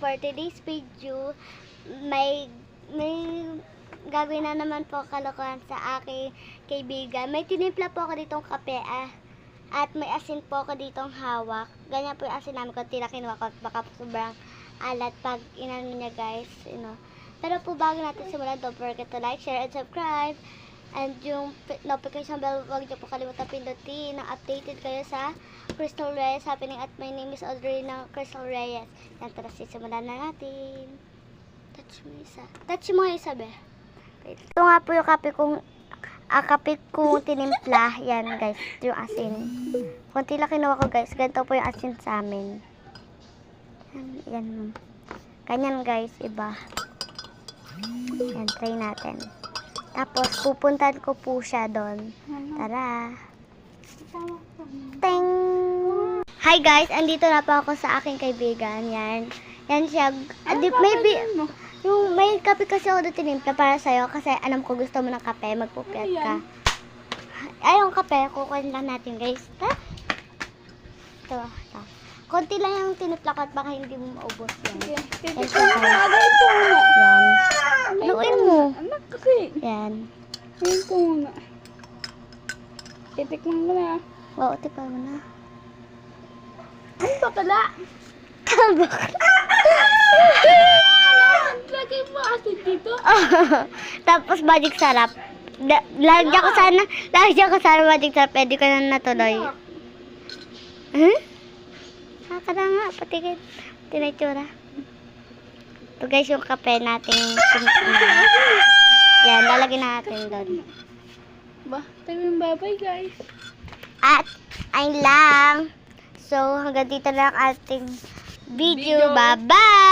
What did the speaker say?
for today's video, may gagawin na naman po kalokohan sa aking kaibigan. May tinimpla po ako ditong kape at may asin po ako ditong hawak. Ganyan po yung asin namin, konti lang kinuha ko, baka po sobrang alat pag inano niya guys, Pero po bago natin simulan, don't forget to like, share, and subscribe. And yung notification bell, huwag niyo po kalimutan pindutin na updated kayo sa Crystal Reyes happening at my name is Audrey ng Crystal Reyes. Yan, tara simulan na natin. Touch mo isa. Touch mo isa, be. Ito nga po yung kape kong tinimpla. Yan, guys. Ito yung asin. Kunti lang kinuha ko, guys. Ganito po yung asin sa amin. Yan. Ganyan, guys. Iba. Yan, try natin. Tapos, pupuntahan ko po siya doon. Tara. Ting! Hi guys, andito na po ako sa aking kaibigan. Yan. Yan siya. Maybe, may kape kasi ako doon tinimpla para sa'yo. Kasi alam ko gusto mo ng kape. Magpupiyat ka. Ay, yung kape. Kukunin lang natin guys. Ito. Konti lang yung tinimpla ko at baka hindi mo maubos yan. Yan. Luin mo. Anak kasi. Yan. Ayun ko muna. Titikman ko na. Oo, tikman mo na. Ano ba pala? Lagay mo asin dito. Tapos magic sarap. Lagyan ko sana magic sarap. Pwede ko na natuloy. Kaka na nga, patigid. Tinitsura. Ito guys yung kape natin. Yan, lalagyan natin doon. Ba, tayo bye-bye guys. At, ayun lang. So, hanggang dito na ang ating video. Bye-bye!